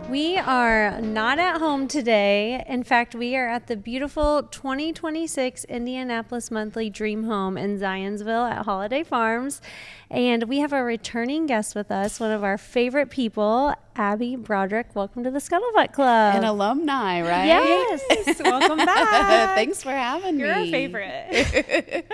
We are not at home today. In fact, we are at the beautiful 2026 Indianapolis Monthly Dream Home in Zionsville at Holliday Farms. And we have a returning guest with us, one of our favorite people, Abby Broderick. Welcome to the Scuttlebutt Club. An alumni, right? Yes. Welcome back. Thanks for having me. You're our favorite.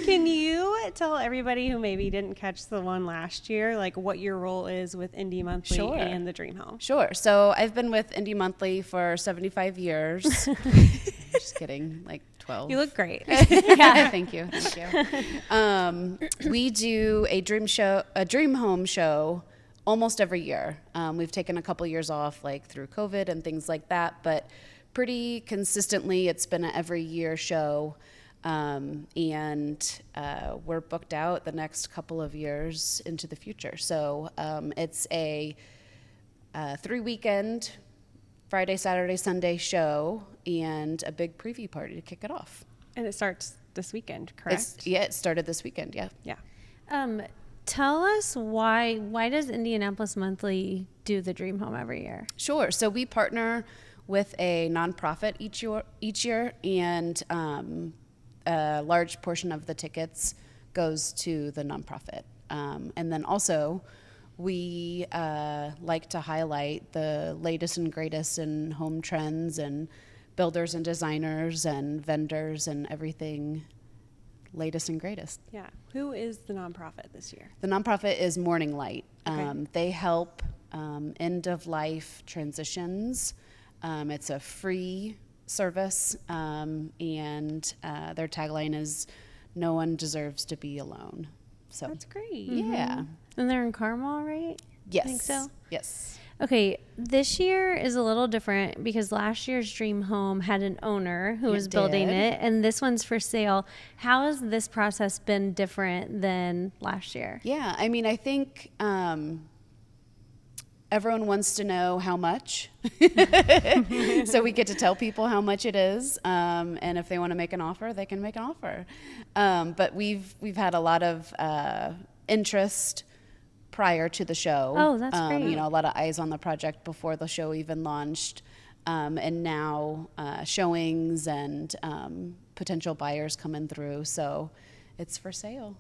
Can you tell everybody who maybe didn't catch the one last year, like what your role is with Indy Monthly Sure. and the Dream Home? Sure. So I've been with Indy Monthly for 75 years. Just kidding, like 12. You look great. Yeah, thank you. We do a dream home show almost every year. We've taken a couple years off, like through COVID and things like that, but pretty consistently, it's been an every year show. And we're booked out the next couple of years into the future. So it's a 3-weekend, Friday, Saturday, Sunday show, and a big preview party to kick it off. And it starts this weekend, correct? It started this weekend, yeah. Yeah. Tell us why does Indianapolis Monthly do the Dream Home every year? Sure. So we partner with a nonprofit each year, and a large portion of the tickets goes to the nonprofit. And then also, we like to highlight the latest and greatest in home trends and builders and designers and vendors and everything latest and greatest. Yeah. Who is the nonprofit this year? The nonprofit is Morning Light. Okay. They help end-of-life transitions. It's a free service, and their tagline is, "No one deserves to be alone." So That's great. yeah. And they're in Carmel, right? Yes. Think so? Yes. Okay, this year is a little different because last year's Dream Home had an owner who was building did. it, and this one's for sale. How has this process been different than last year? Yeah. I mean, I think everyone wants to know how much, so we get to tell people how much it is, and if they want to make an offer, they can make an offer. But we've had a lot of interest prior to the show. Oh, that's great. You know, a lot of eyes on the project before the show even launched, and now showings and potential buyers coming through. So it's for sale.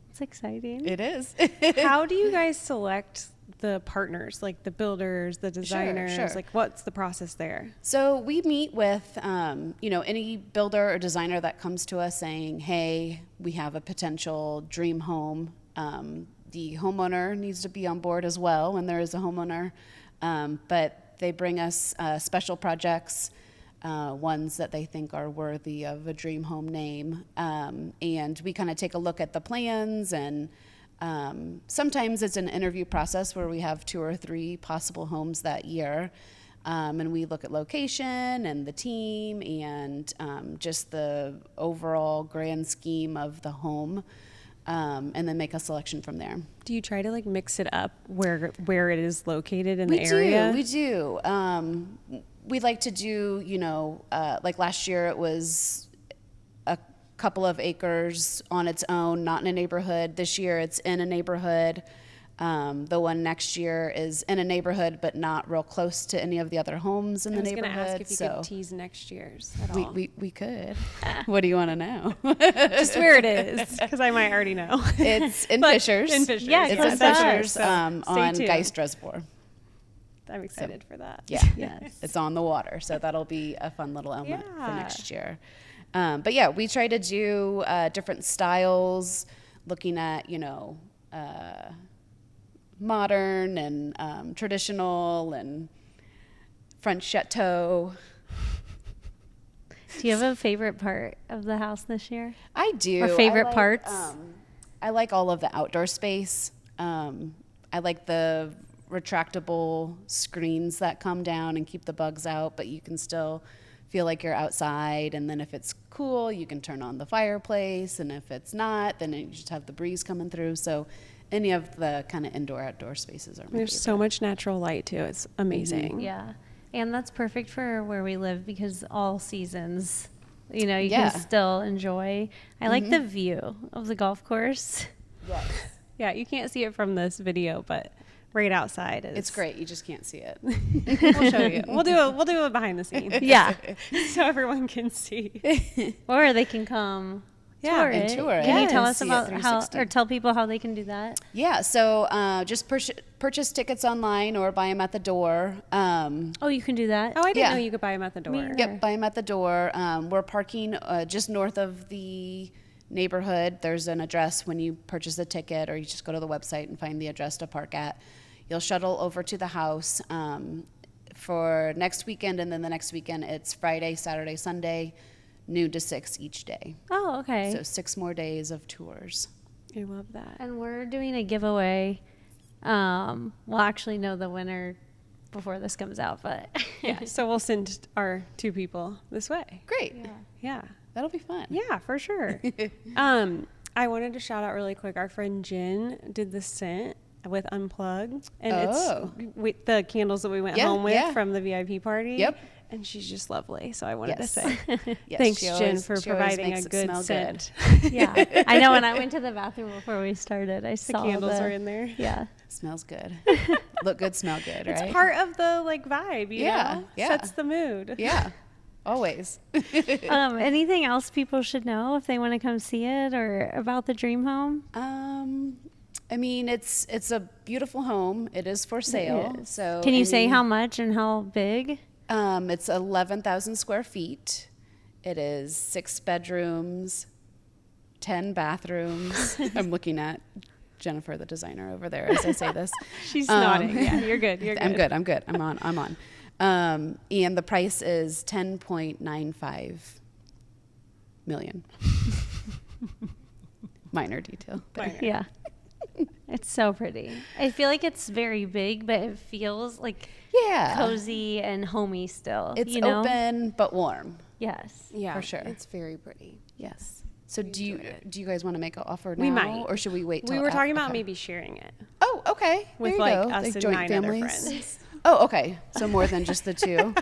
It's exciting. It is. How do you guys select the partners, like the builders, the designers? Sure. Like, what's the process there? So we meet with, any builder or designer that comes to us saying, hey, we have a potential dream home. The homeowner needs to be on board as well when there is a homeowner. But they bring us special projects, ones that they think are worthy of a dream home name. And we kind of take a look at the plans, and sometimes it's an interview process where we have 2 or 3 possible homes that year. And we look at location and the team and just the overall grand scheme of the home, and then make a selection from there. Do you try to like mix it up where it is located in the area? We do. We like to do, like last year it was a couple of acres on its own, not in a neighborhood. This year it's in a neighborhood. The one next year is in a neighborhood, but not real close to any of the other homes in the neighborhood. I was going to ask if you could tease next year's at all. We could. What do you want to know? Just where it is, because I might already know. It's in But Fishers. in Fishers. Yeah, It's close in to us. Fishers, So on stay tuned. Geist Reservoir. I'm excited for that. Yeah. Yes. It's on the water, so that'll be a fun little element for Yeah. next year. But yeah, we try to do different styles, looking at, modern and traditional and French chateau. Do you have a favorite part of the house this year? I do. Or favorite I like, parts? I like all of the outdoor space. I like the retractable screens that come down and keep the bugs out, but you can still feel like you're outside. And then if it's cool, you can turn on the fireplace. And if it's not, then you just have the breeze coming through. So any of the kind of indoor-outdoor spaces are my There's favorite. so much natural light too. It's amazing. Yeah. And that's perfect for where we live because all seasons, you Yeah. can still enjoy. I like the view of the golf course. Yes. Yeah, you can't see it from this video, but right outside. It's great. You just can't see it. We'll show you. We'll do it behind the scenes. Yeah. So everyone can see. Or they can come tour and it. tour it. Can you tell And us see it about how, 360. or tell people how they can do that? Yeah, so just purchase tickets online or buy them at the door. Oh, you can do that? Oh, I didn't Yeah. know you could buy them at the door. Yep, buy them at the door. We're parking just north of the neighborhood. There's an address when you purchase a ticket, or you just go to the website and find the address to park at. You'll shuttle over to the house for next weekend, and then the next weekend it's Friday, Saturday, Sunday, noon to 6 each day. Oh, okay. So 6 more days of tours. I love that. And we're doing a giveaway. We'll actually know the winner before this comes out, but Yeah. So we'll send our 2 people this way. Great. Yeah. That'll be fun. Yeah, for sure. I wanted to shout out really quick. Our friend Jen did the scent with Unplug, and it's the candles that we went home with from the VIP party. Yep. And she's just lovely. So I wanted to say Yes, thanks, she Jen, always- for she always providing makes a it good smell scent. yeah. I know when I went to the bathroom before we started, I The saw candles are in there. Yeah. Smells good. Look good, smell good, right? It's part of the vibe, you know? Yeah. Sets the mood. Yeah, always. Anything else people should know if they want to come see it or about the dream home? I mean, it's a beautiful home. It is for sale. is. So Can you say how much and how big? It's 11,000 square feet. It is 6 bedrooms, 10 bathrooms. I'm looking at Jennifer, the designer, over there as I say this. She's nodding. Yeah, you're good. You're good. I'm good. I'm on. And the price is 10.95 million. Minor detail. there. Yeah. It's so pretty. I feel like it's very big, but it feels like Yeah. cozy and homey still. It's you know? open but warm. Yes. Yeah, For sure. It's very pretty. Yes. So do you guys want to make an offer now? We might. Or should we wait till We were talking about okay. maybe sharing it. Oh, okay. With, There you like, go. us and 9 other friends. Oh, okay. So more than just the 2.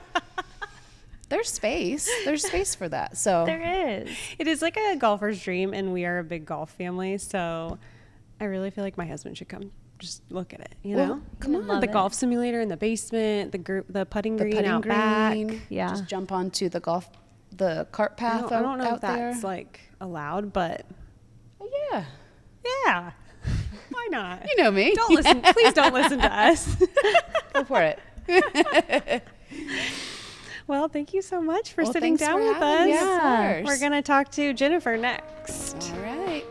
There's space. There's space for that. So There is. It is like a golfer's dream, and we are a big golf family, so I really feel like my husband should come just look at it, you Well, know? come I on. love The it. golf simulator in the basement, the putting The green putting out back. green. Yeah. Just jump onto the cart path I don't know out if that's there. like allowed, but Oh, yeah. yeah. Why not? You know me. Don't listen. Please don't listen to us. Go for it. Well, thank you so much for Well, sitting thanks down for with having us. me, of course. We're going to talk to Jennifer next. All right.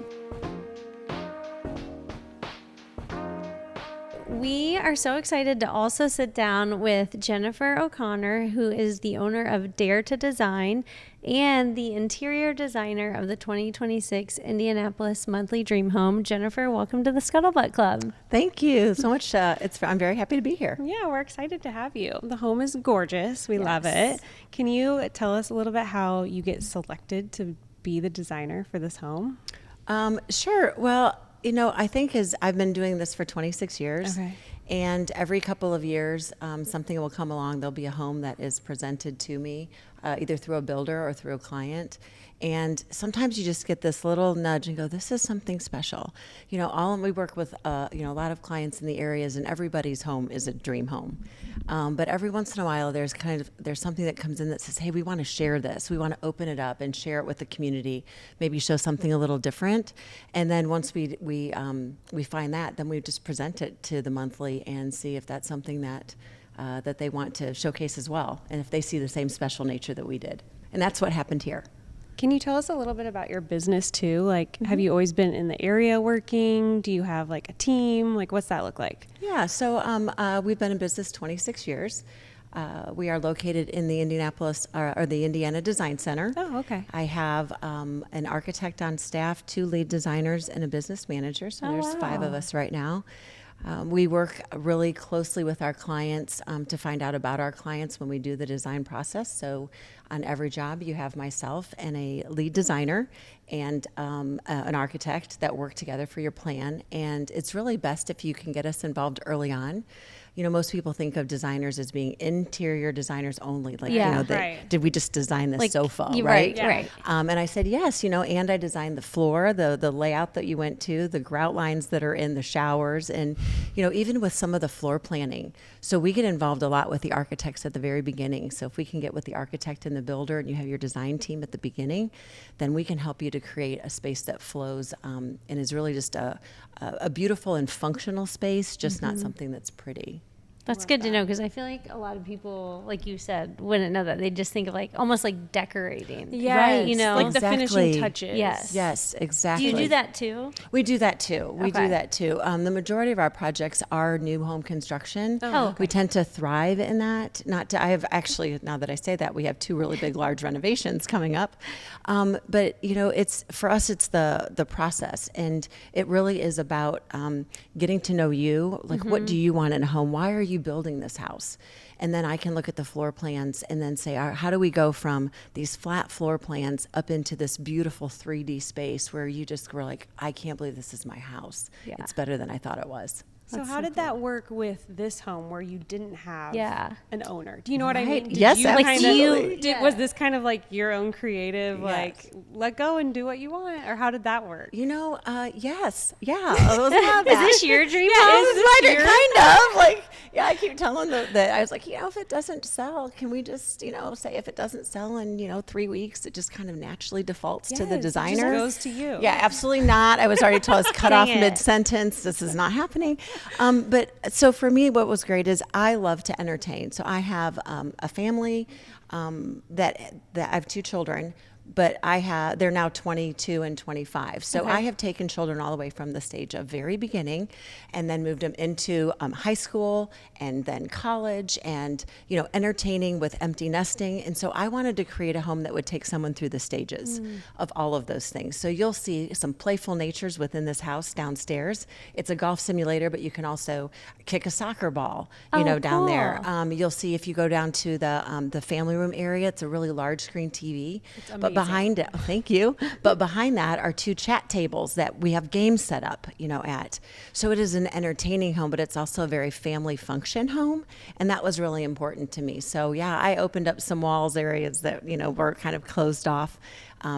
We are so excited to also sit down with Jennifer O'Connor, who is the owner of Dare to Design and the interior designer of the 2026 Indianapolis Monthly Dream Home. Jennifer, welcome to the Scuttlebutt Club. Thank you so much. I'm very happy to be here. Yeah, we're excited to have you. The home is gorgeous. We love it. Can you tell us a little bit how you get selected to be the designer for this home? Sure. Well, I think I've been doing this for 26 years. Okay. And every couple of years, something will come along. There'll be a home that is presented to me, either through a builder or through a client. And sometimes you just get this little nudge and go, this is something special. We work with, a lot of clients in the areas, and everybody's home is a dream home. But every once in a while, there's something that comes in that says, hey, we want to share this. We want to open it up and share it with the community, maybe show something a little different. And then once we find that, then we just present it to the monthly and see if that's something that they want to showcase as well, and if they see the same special nature that we did. And that's what happened here. Can you tell us a little bit about your business too? Like, have you always been in the area working? Do you have like a team? Like, what's that look like? Yeah, so we've been in business 26 years. We are located in the Indianapolis or the Indiana Design Center. Oh, okay. I have an architect on staff, 2 lead designers, and a business manager. So there's 5 of us right now. We work really closely with our clients to find out about our clients when we do the design process. So on every job, you have myself and a lead designer and an architect that work together for your plan. And it's really best if you can get us involved early on. most people think of designers as being interior designers only. Like, Right. did we just design this sofa, right? Right, yeah. Right. And I said, yes, and I designed the floor, the layout that you went to, the grout lines that are in the showers, and, even with some of the floor planning. So we get involved a lot with the architects at the very beginning. So if we can get with the architect and the builder and you have your design team at the beginning, then we can help you to create a space that flows and is really just a beautiful and functional space, just not something that's pretty. That's good to know, because I feel like a lot of people, like you said, wouldn't know that. They just think of almost like decorating. Yeah, Right, like the finishing touches. Yes, exactly. Do you do that too? We do that too. We Okay. do that too. The majority of our projects are new home construction. Oh, okay. We tend to thrive in that. I have actually, now that I say that, we have 2 really big, large renovations coming up. But it's for us, it's the process, and it really is about getting to know you. Like, what do you want in a home? Why are you building this house? And then I can look at the floor plans and then say, how do we go from these flat floor plans up into this beautiful 3D space where you just were like, I can't believe this is my house. Yeah. It's better than I thought it was. So how did that work with this home where you didn't have an owner? Do you know what I Right. mean? Did Yes, you absolutely. Was this kind of like your own creative, Yes. let go and do what you want? Or how did that work? Yes. Yeah. I was about Is that. this your dream home? This is my dream, kind of. Like, I keep telling that I was like, if it doesn't sell, can we just, say if it doesn't sell in, 3 weeks, it just kind of naturally defaults to the Yes, it just designer. goes to you. Yeah, absolutely not. I was already told I was cut off Dang it. mid-sentence. This is not happening. But so for me, what was great is I love to entertain. So I have a family that I have 2 children. But they're now 22 and 25. So I have taken children all the way from the stage of very beginning and then moved them into high school and then college and, entertaining with empty nesting. And so I wanted to create a home that would take someone through the stages of all of those things. So you'll see some playful natures within this house downstairs. It's a golf simulator, but you can also kick a soccer ball, down there. You'll see if you go down to the family room area, it's a really large screen TV. But behind it, thank you. But behind that are 2 chat tables that we have games set up, at. So it is an entertaining home, but it's also a very family function home. And that was really important to me. So I opened up some walls areas that, were kind of closed off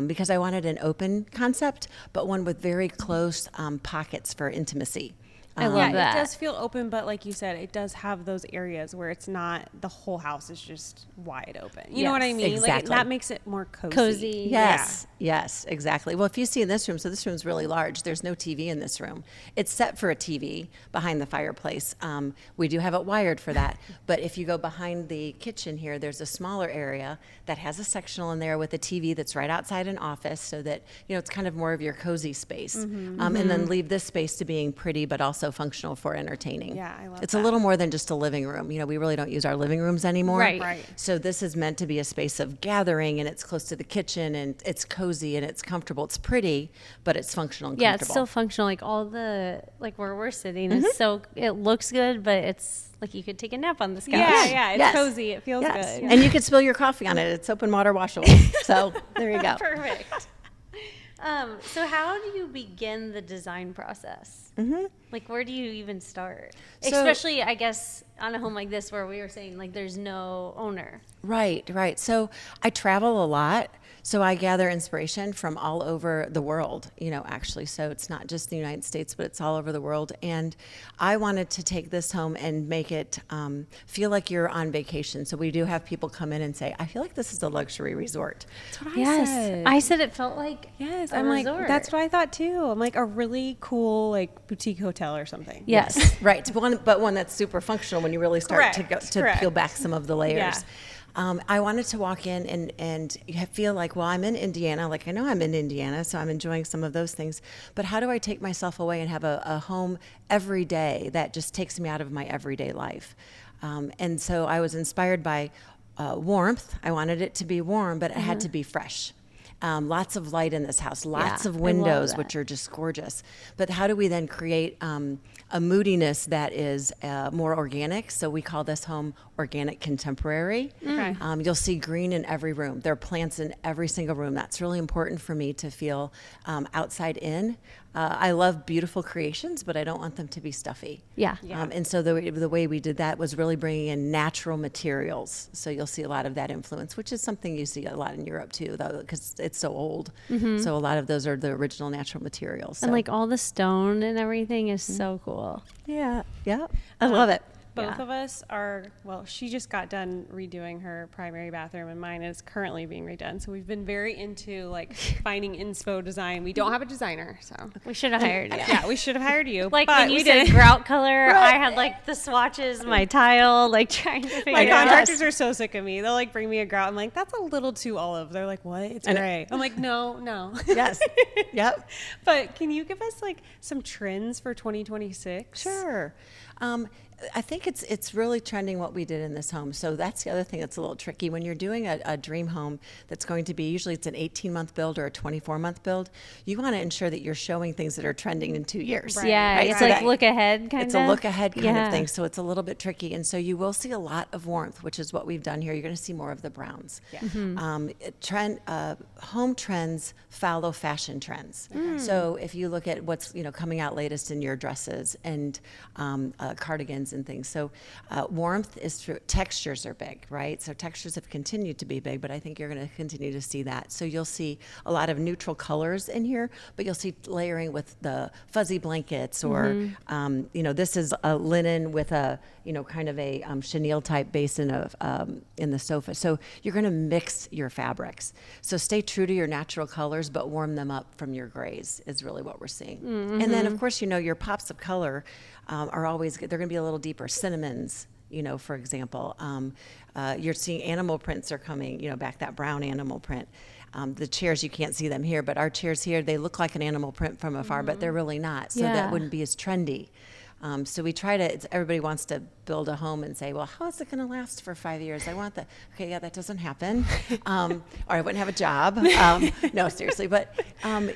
because I wanted an open concept, but one with very close pockets for intimacy. I love that. It does feel open, but like you said, it does have those areas where it's not the whole house is just wide open. You know what I mean? Exactly. That makes it more cozy. Cozy. Yes, exactly. Well, if you see in this room, so this room's really large. There's no TV in this room. It's set for a TV behind the fireplace. We do have it wired for that. But if you go behind the kitchen here, there's a smaller area that has a sectional in there with a TV that's right outside an office so that, it's kind of more of your cozy space. And then leave this space to being pretty, but also functional for entertaining. Yeah, I love It's that. a little more than just a living room. We really don't use our living rooms anymore. Right. So this is meant to be a space of gathering, and it's close to the kitchen, and it's cozy and it's comfortable. It's pretty, but it's functional and Yeah, comfortable. it's so functional. Like all the where we're sitting is it looks good, but it's like you could take a nap on this couch. Yeah, it's Yes. cozy. It feels Yes. good. And you could spill your coffee on it. It's open water washable. So there you go. Perfect. So how do you begin the design process? Like, where do you even start? So- Especially, I guess, on a home like this where we were saying, like, there's no owner. Right. So I travel a lot. So I gather inspiration from all over the world, actually. So it's not just the United States, but it's all over the world. And I wanted to take this home and make it feel like you're on vacation. So we do have people come in and say, I feel like this is a luxury resort. That's what I said. I said it felt like Yes, a I'm resort. like, that's what I thought too. I'm like a really cool boutique hotel or something. Yes. Right. But one that's super functional when you really start to Correct. peel back some of the layers. Yeah. I wanted to walk in and feel like, well, I'm in Indiana. Like, I know I'm in Indiana, so I'm enjoying some of those things. But how do I take myself away and have a home every day that just takes me out of my everyday life? And so I was inspired by warmth. I wanted it to be warm, but it had to be fresh. Lots of light in this house, lots of windows, which are just gorgeous. But how do we then create a moodiness that is more organic. So we call this home organic contemporary. Okay. You'll see green in every room. There are plants in every single room. That's really important for me to feel outside in. I love beautiful creations, but I don't want them to be stuffy. Yeah. And so the way we did that was really bringing in natural materials. So you'll see a lot of that influence, which is something you see a lot in Europe too, though, because it's so old. So a lot of those are the original natural materials. So. And like all the stone and everything is so cool. Yeah. I love it. Both of us are, well, she just got done redoing her primary bathroom and mine is currently being redone. So we've been very into like finding inspo design. We don't have a designer, so. We should have hired you. Yeah, we should have hired you. Like but when you we said didn't. grout color, I had like the swatches, my tile, like trying to figure My it out. contractors are so sick of me. They'll like bring me a grout. I'm like, that's a little too olive. They're like, what? It's gray. I'm like, no. Yes. Yep. But can you give us like some trends for 2026? Sure. I think it's really trending what we did in this home. So that's the other thing that's a little tricky. When you're doing a dream home that's going to be, usually it's an 18-month build or a 24-month build, you want to ensure that you're showing things that are trending in 2 years. Right. Yeah, Right? it's So like that- look ahead kind of. It's a look ahead kind Yeah. of thing. So it's a little bit tricky. And so you will see a lot of warmth, which is what we've done here. You're going to see more of the browns. Yeah. Home trends follow fashion trends. So if you look at what's coming out latest in your dresses and cardigans and things. So warmth is through, textures are big, right? So textures have continued to be big, but I think you're going to continue to see that. So you'll see a lot of neutral colors in here, but you'll see layering with the fuzzy blankets or, this is a linen with a, kind of a chenille type basin of in the sofa. So you're going to mix your fabrics. So stay true to your natural colors, but warm them up from your grays is really what we're seeing. And then, of course, your pops of color are always, they're going to be a little deeper. Cinnamons, for example. You're seeing animal prints are coming, back that brown animal print. The chairs, you can't see them here, but our chairs here, they look like an animal print from afar, but they're really not. So that wouldn't be as trendy. So we try to, everybody wants to build a home and say, well, how is it going to last for 5 years? I want that. Okay, yeah, that doesn't happen. Or I wouldn't have a job. No, seriously. But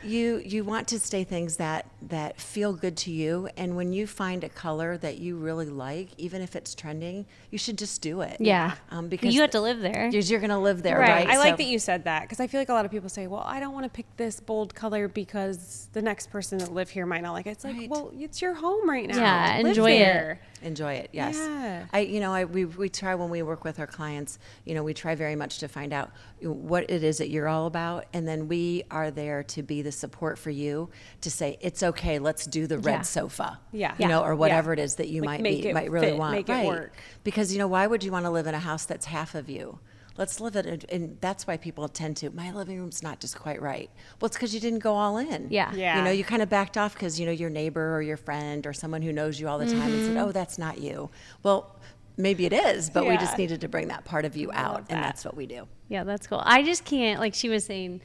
you want to stay things that feel good to you. And when you find a color that you really like, even if it's trending, you should just do it. Yeah. Because you have to live there. you're going to live there, right? I like that you said that because I feel like a lot of people say, well, I don't want to pick this bold color because the next person that live here might not like it. It's like, Right. well, it's your home right now. Yeah, Live enjoy it. there. Enjoy it, yes. Yeah. We try when we work with our clients, we try very much to find out what it is that you're all about, and then we are there to be the support for you to say, it's okay, let's do the red sofa. Yeah. Or whatever it is that you Like, might really fit, want. make it work. Because, why would you want to live in a house that's half of you? Let's live it, and that's why people tend to, my living room's not just quite right. Well, it's because you didn't go all in. Yeah. You kind of backed off because, your neighbor or your friend or someone who knows you all the time and said, oh, that's not you. Well, maybe it is, but we just needed to bring that part of you out, and that's what we do. Yeah, that's cool. I just can't, like she was saying,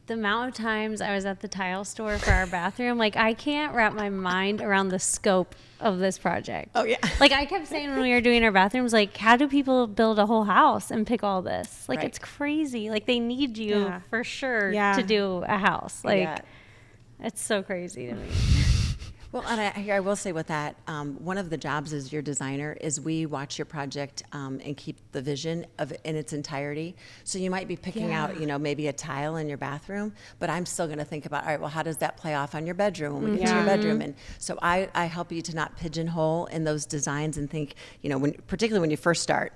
the amount of times I was at the tile store for our bathroom, like I can't wrap my mind around the scope of this project. Oh, yeah. Like I kept saying when we were doing our bathrooms, like how do people build a whole house and pick all this? Like Right. it's crazy. Like they need you for sure to do a house. Like it's so crazy to me. Well, and I will say with that, one of the jobs as your designer is we watch your project and keep the vision of it in its entirety. So you might be picking out, maybe a tile in your bathroom, but I'm still going to think about, all right, well, how does that play off on your bedroom when we get to your bedroom? And so I help you to not pigeonhole in those designs and think, particularly when you first start,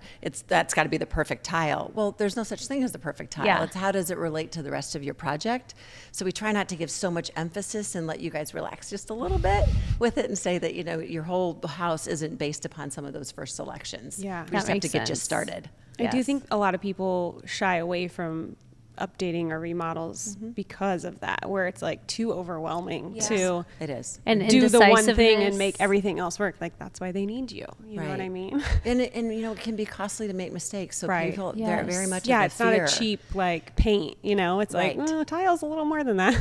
that's got to be the perfect tile. Well, there's no such thing as the perfect tile. Yeah. It's how does it relate to the rest of your project? So we try not to give so much emphasis and let you guys relax just a little bit with it and say that, your whole house isn't based upon some of those first selections. Yeah. We That just have to makes get you sense. started. I do Yes. think a lot of people shy away from updating or remodels because of that, where it's like too overwhelming to It is. And do the one thing indecisiveness. and make everything else work. Like that's why they need you. You know what I Right. mean? And it can be costly to make mistakes. So Right. people, Yes. they're very much Yeah, of a it's not fear. a cheap like paint. It's Right. like tile's a little more than that.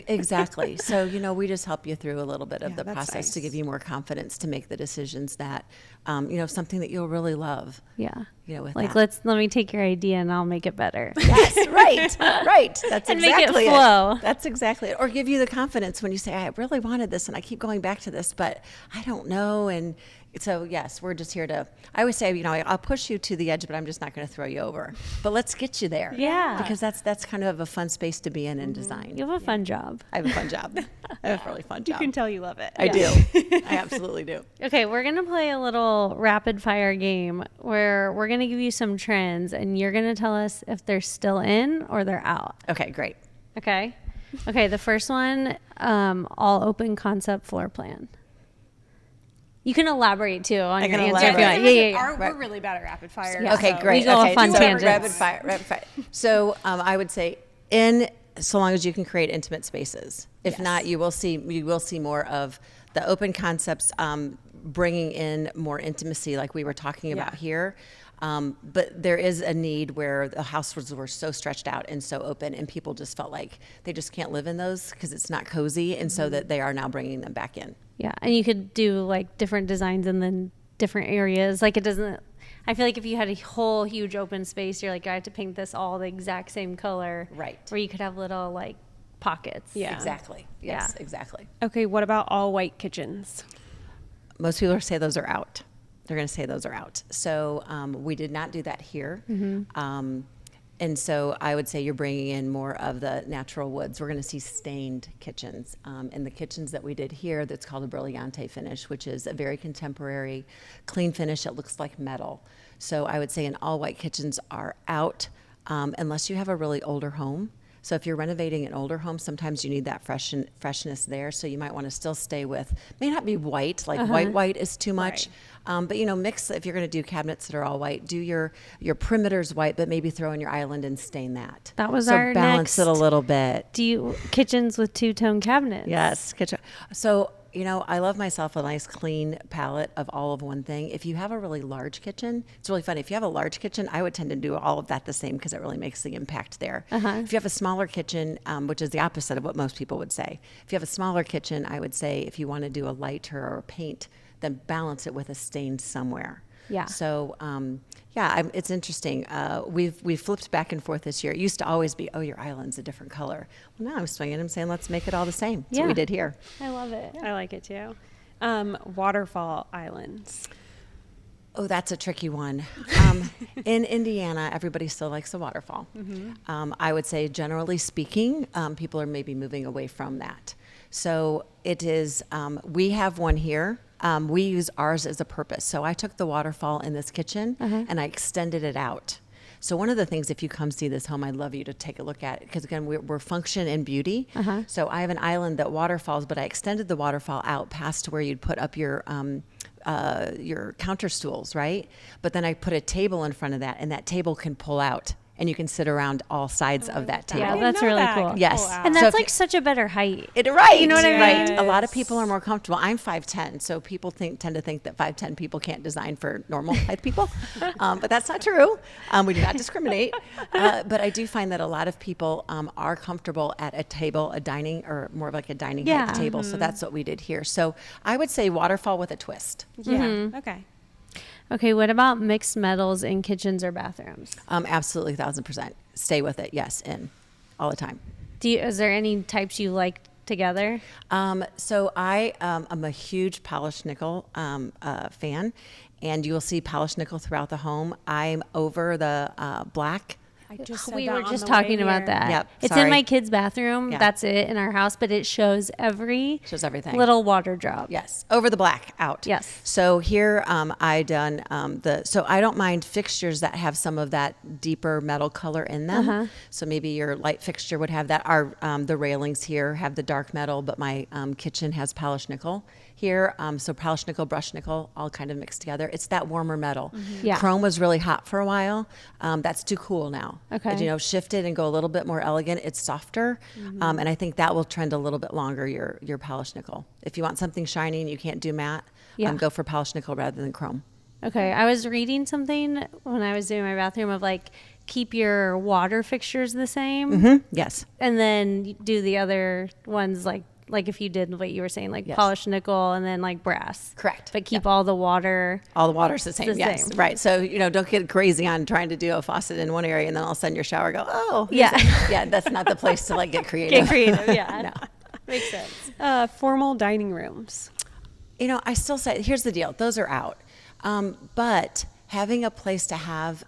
Exactly. So, we just help you through a little bit of Yeah, the that's process to nice. give you more confidence to make the decisions that, something that you'll really love. Yeah. With Like that. let me take your idea and I'll make it better. Yes, right. Right. That's And exactly make it flow. That's exactly it. Or give you the confidence when you say, I really wanted this and I keep going back to this, but I don't know. And so, yes, we're just here to, I always say, I'll push you to the edge, but I'm just not going to throw you over. But let's get you there. Yeah. Because that's kind of a fun space to be in design. You have a fun job. I have a fun job. I have a really fun You job. can tell you love it. I do. I absolutely do. Okay, we're going to play a little rapid fire game where we're going to give you some trends and you're going to tell us if they're still in or they're out. Okay, great. Okay. Okay, the first one, all open concept floor plan. You can elaborate too on your answer. If you want. Yeah. We're really bad at rapid fire. Yeah. Okay, so. great. We go on okay, fun so tangents. Rapid fire. So I would say so long as you can create intimate spaces. If not, you will see more of the open concepts bringing in more intimacy, like we were talking about here. But there is a need where the houses were so stretched out and so open, and people just felt like they just can't live in those because it's not cozy, and so that they are now bringing them back in. Yeah, and you could do like different designs in the different areas. Like it doesn't. I feel like if you had a whole huge open space, you're like, I have to paint this all the exact same color. Right. Where you could have little like pockets. Yeah. Exactly. Yes, Yeah. exactly. Okay, what about all white kitchens? Most people say those are out. They're going to say those are out. So we did not do that here. And so I would say you're bringing in more of the natural woods. We're going to see stained kitchens. And the kitchens that we did here, that's called a Brilliante finish, which is a very contemporary, clean finish that looks like metal. So I would say an all white kitchens are out unless you have a really older home. So if you're renovating an older home, sometimes you need that freshness there. So you might want to still stay with, may not be white, like white is too much. Right. But mix, if you're going to do cabinets that are all white, do your perimeters white, but maybe throw in your island and stain that. That was so our balance next. it a little bit. Do you kitchens with two-tone cabinets? Yes, kitchen. So I love myself a nice clean palette of all of one thing. If you have a really large kitchen, it's really funny. If you have a large kitchen, I would tend to do all of that the same because it really makes the impact there. If you have a smaller kitchen, which is the opposite of what most people would say. If you have a smaller kitchen, I would say if you want to do a lighter or a paint, then balance it with a stain somewhere. Yeah. So, it's interesting. We've flipped back and forth this year. It used to always be, your island's a different color. Well, now I'm swinging and saying, let's make it all the same. That's what we did here. I love it. I like it too. Waterfall islands. Oh, that's a tricky one. In Indiana, everybody still likes a waterfall. I would say, generally speaking, people are maybe moving away from that. So it is, we have one here. We use ours as a purpose. So I took the waterfall in this kitchen and I extended it out. So one of the things, if you come see this home, I'd love you to take a look at it because again, we're function and beauty. So I have an island that waterfalls, but I extended the waterfall out past where you'd put up your counter stools, right? But then I put a table in front of that, and that table can pull out. And you can sit around all sides of that table. Yeah, that's really cool. Yes. And that's like such a better height. Right. You know what I mean? Right. A lot of people are more comfortable. I'm 5'10", so people tend to think that 5'10" people can't design for normal height people. But that's not true. We do not discriminate. But I do find that a lot of people are comfortable at a table, a dining, or more of like a dining height table. So that's what we did here. So I would say waterfall with a twist. Yeah. Okay. Okay, what about mixed metals in kitchens or bathrooms? Absolutely, 1,000%. Stay with it. Yes, in all the time. Is there any types you like together? So I am a huge polished nickel fan, and you will see polished nickel throughout the home. I'm over the black. We were just talking about that. Yep, it's in my kids' bathroom. Yeah. That's it in our house, but it shows everything. little water drop. Yes, over the black, out. Yes. So here I done so I don't mind fixtures that have some of that deeper metal color in them. So maybe your light fixture would have that. Our the railings here have the dark metal, but my kitchen has polished nickel here. So polished nickel, brushed nickel, all kind of mixed together. It's that warmer metal. Yeah. Chrome was really hot for a while. That's too cool now. Okay. Shift it and go a little bit more elegant. It's softer. And I think that will trend a little bit longer, your polished nickel. If you want something shiny and you can't do matte, go for polished nickel rather than chrome. Okay. I was reading something when I was doing my bathroom of like, keep your water fixtures the same. Yes. And then do the other ones like like if you did what you were saying, like Yes. polished nickel and then like brass. Correct. But keep all the water. All the water's the same. the Yes. same. Right. So, don't get crazy on trying to do a faucet in one area and then all of a sudden your shower go, oh, Yeah. yeah, that's not the place to like get creative. Get creative. Yeah. No. Makes sense. Formal dining rooms. I still say, here's the deal. Those are out. But having a place to have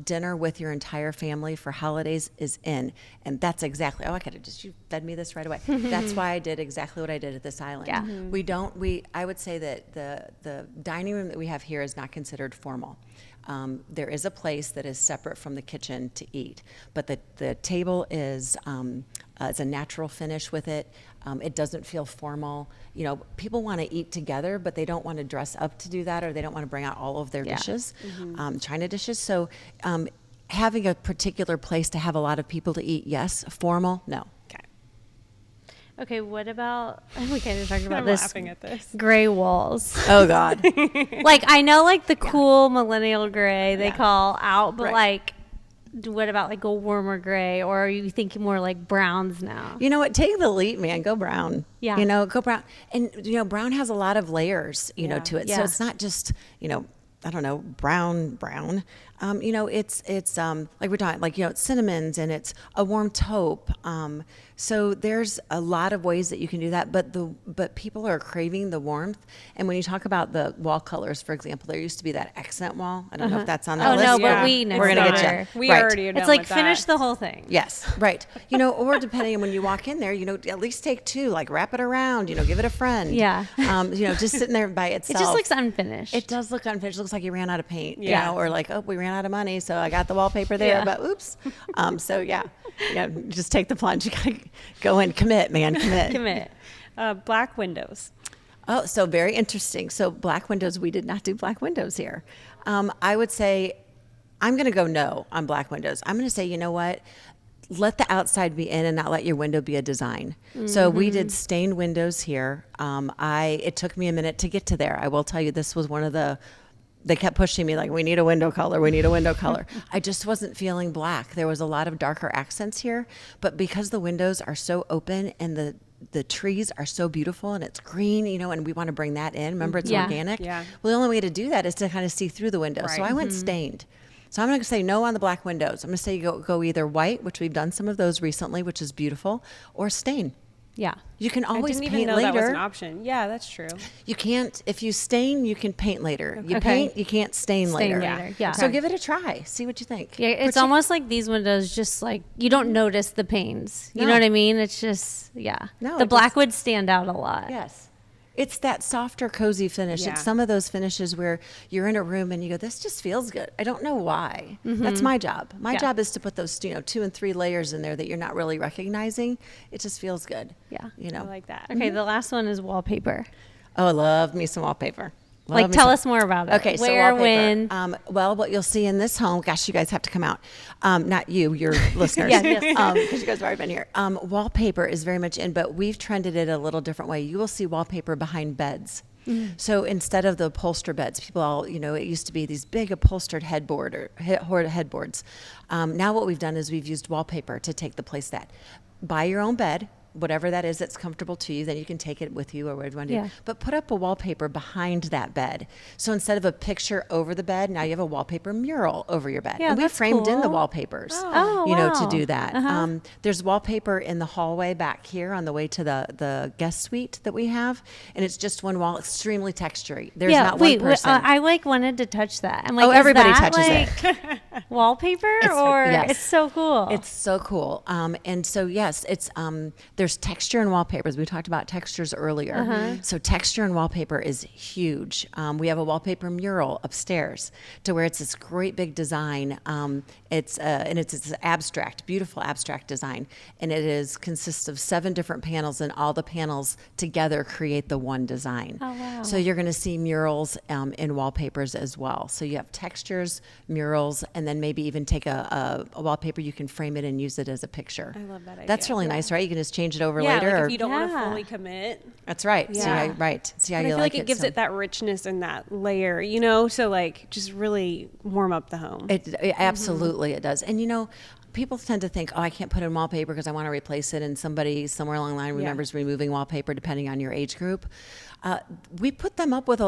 dinner with your entire family for holidays is in. And that's exactly, I could have you fed me this right away. That's why I did exactly what I did at this island. Yeah. I would say that the dining room that we have here is not considered formal. There is a place that is separate from the kitchen to eat, but the table is it's a natural finish with it. It doesn't feel formal. People want to eat together, but they don't want to dress up to do that, or they don't want to bring out all of their dishes, China dishes. So having a particular place to have a lot of people to eat, yes. Formal, no. Okay, what about, we kind of talked about I'm this. laughing at this. Gray walls. Oh, God. Like, I know, like, the cool millennial gray they call out, but, Right. like, what about, like, a warmer gray? Or are you thinking more like browns now? You know what? Take the leap, man. Go brown. Yeah. Go brown. And, brown has a lot of layers, to it. So Yeah. it's not just, I don't know, brown. It's like we're talking, like, it's cinnamons and it's a warm taupe. So there's a lot of ways that you can do that, but people are craving the warmth. And when you talk about the wall colors, for example, there used to be that accent wall. I don't know if that's on that list. no, Yeah. but we know. We're gonna get you. We Right. already know. It's like finish the whole thing. Yes, right. Or depending on when you walk in there, at least take two, like wrap it around, give it a friend. Yeah. Just sitting there by It itself. just looks unfinished. It does look unfinished. It looks like you ran out of paint, Yeah. or like, oh, we ran out of money, so I got the wallpaper there, Yeah. but oops. Just take the plunge. You gotta go in, commit, man, commit. Commit. Black windows. Oh, so very interesting. So black windows, we did not do black windows here. I would say, I'm going to go no on black windows. I'm going to say, you know what? Let the outside be in and not let your window be a design. So we did stained windows here. It took me a minute to get to there. I will tell you, this was one of they kept pushing me like, we need a window color. I just wasn't feeling black. There was a lot of darker accents here, but because the windows are so open and the trees are so beautiful and it's green, and we want to bring that in. Remember, it's Yeah. organic. Yeah. Well, the only way to do that is to kind of see through the window. So Right. I went stained. So I'm going to say no on the black windows. I'm going to say go either white, which we've done some of those recently, which is beautiful, or stain. Yeah. You can I always didn't paint even know later. that was an option. Yeah, that's true. You can't, if you stain, you can paint later. You Okay. paint, you can't stain later. later, yeah. So Okay. give it a try. See what you think. Yeah, it's almost like these windows just like, you don't notice the panes. You No. know what I mean? It's just, yeah. No, the it black just- would stand out a lot. Yes. It's that softer, cozy finish. Yeah. It's some of those finishes where you're in a room and you go, this just feels good. I don't know why. That's my job. My Yeah. job is to put those, 2 and 3 layers in there that you're not really recognizing. It just feels good. Yeah. I like that. Okay, the last one is wallpaper. Oh, I love me some wallpaper. Like, tell us more about it. Okay, so where, wallpaper. when? Well, what you'll see in this home, gosh, you guys have to come out. Not you, your listeners. Yes, yes. Because you guys have already been here. Wallpaper is very much in, but we've trended it a little different way. You will see wallpaper behind beds. So instead of the upholstered beds, people all, it used to be these big upholstered headboards. Now what we've done is we've used wallpaper to take the place that. Buy your own bed, whatever that is that's comfortable to you, then you can take it with you or whatever you want to Yeah. do. But put up a wallpaper behind that bed. So instead of a picture over the bed, now you have a wallpaper mural over your bed. Yeah, and we that's framed in the cool. wallpapers, Oh, to wow. do that. There's wallpaper in the hallway back here on the way to the guest suite that we have. And it's just one wall, extremely textury. There's not wait, one person. I wanted to touch that. I'm like, Oh, is everybody that, touches like, wallpaper or yes. it's so cool. It's so cool. And so, yes, it's there's texture in wallpapers. We talked about textures earlier. So texture in wallpaper is huge. We have a wallpaper mural upstairs to where it's this great big design. It's this abstract, beautiful abstract design. And it consists of 7 different panels, and all the panels together create the one design. Oh, wow. So you're going to see murals in wallpapers as well. So you have textures, murals, and then maybe even take a wallpaper, you can frame it and use it as a picture. I love that That's idea. really nice, right? You can just change it over Yeah, later. like or, if you don't want to Yeah. fully commit. that's right. Yeah. See how, right. See how But I you feel like it. it gives so. it that richness and that layer, to like just really warm up the home. Absolutely it does. And people tend to think, oh, I can't put in wallpaper because I want to replace it, and somebody somewhere along the line remembers removing wallpaper, depending on your age group. We put them up with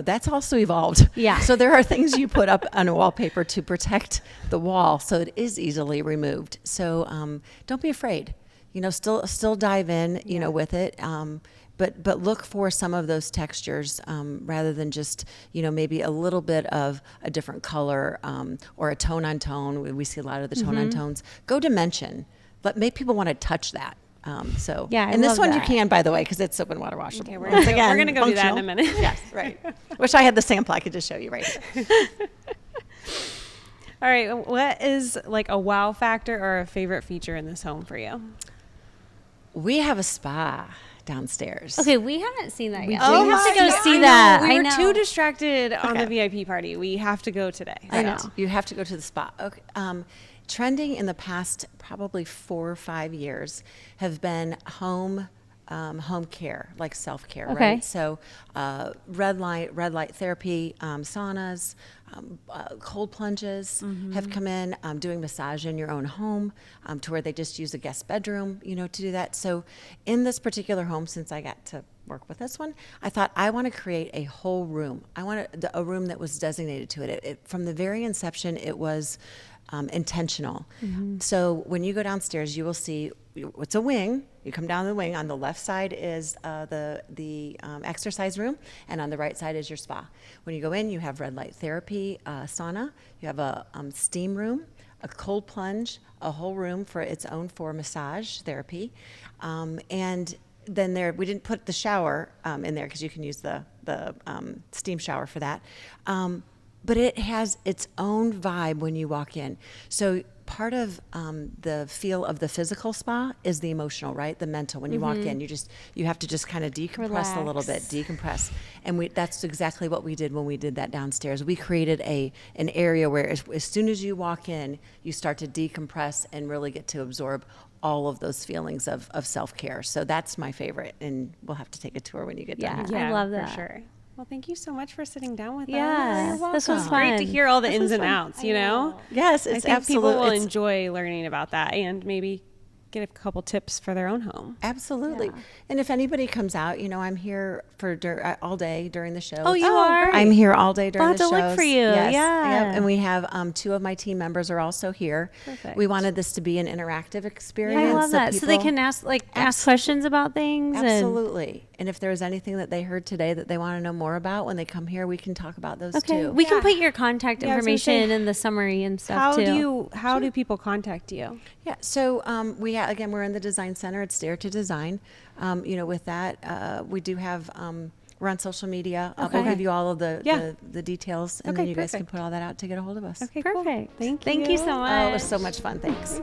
that's also evolved. Yeah. So there are things you put up on a wallpaper to protect the wall, so it is easily removed. So don't be afraid. Still dive in, with it. But look for some of those textures rather than just, maybe a little bit of a different color or a tone on tone. We see a lot of the tone on tones. Go dimension. Make people want to touch that. And this one you can, by the way, because it's soap and water washable. Okay, we're going to go do that in a minute. Yes, right. Wish I had the sample. I could just show you right here. All right. What is like a wow factor or a favorite feature in this home for you? We have a spa downstairs. Okay, we haven't seen that yet. Oh, we have to go see I that. know. We I were know. too distracted on the VIP party. We have to go today. I know. You have to go to the spa. Okay. Trending in the past probably 4 or 5 years have been home care, like self-care, Okay. right? So red light therapy, saunas, cold plunges have come in, doing massage in your own home to where they just use a guest bedroom, to do that. So in this particular home, since I got to work with this one, I thought I want to create a whole room. I wanted a room that was designated to it. From the very inception, it was intentional. So when you go downstairs, you will see it's a wing. You come down the wing. On the left side is the exercise room, and on the right side is your spa. When you go in, you have red light therapy, sauna. You have a steam room, a cold plunge, a whole room for its own for massage therapy, and then we didn't put the shower in there because you can use the steam shower for that. But it has its own vibe when you walk in. So part of the feel of the physical spa is the emotional, right? The mental. When you walk in, you have to just kind of decompress a little bit, decompress. And that's exactly what we did when we did that downstairs. We created an area where as soon as you walk in, you start to decompress and really get to absorb all of those feelings of self-care. So that's my favorite, and we'll have to take a tour when you get down here. I love that. For sure. Well, thank you so much for sitting down with Yeah, us. this was Great fun. to hear all the ins and outs, Yes, I it's think absolutely. people will enjoy learning about that and maybe get a couple tips for their own home. Absolutely. Yeah. And if anybody comes out, I'm here for all day during the show. Oh, you are? I'm here all day during We'll the have shows. to look for you. Yes. Yeah. Yep. And we have 2 of my team members are also here. Perfect. We wanted this to be an interactive experience. I love that. So they people- can ask questions about things. Absolutely. And if there's anything that they heard today that they want to know more about when they come here, we can talk about those Okay. too. We can put your contact Yeah, I was gonna say, information in the summary and stuff too. How do people contact you? Yeah. So we're in the design center. It's Dare to Design. With that, we do have. We're on social media. We'll Okay. give you all of the details, and Okay, then you guys can perfect. put all that out to get a hold of us. Okay, Perfect. cool. Thank you so much. Oh, it was so much fun. Thanks.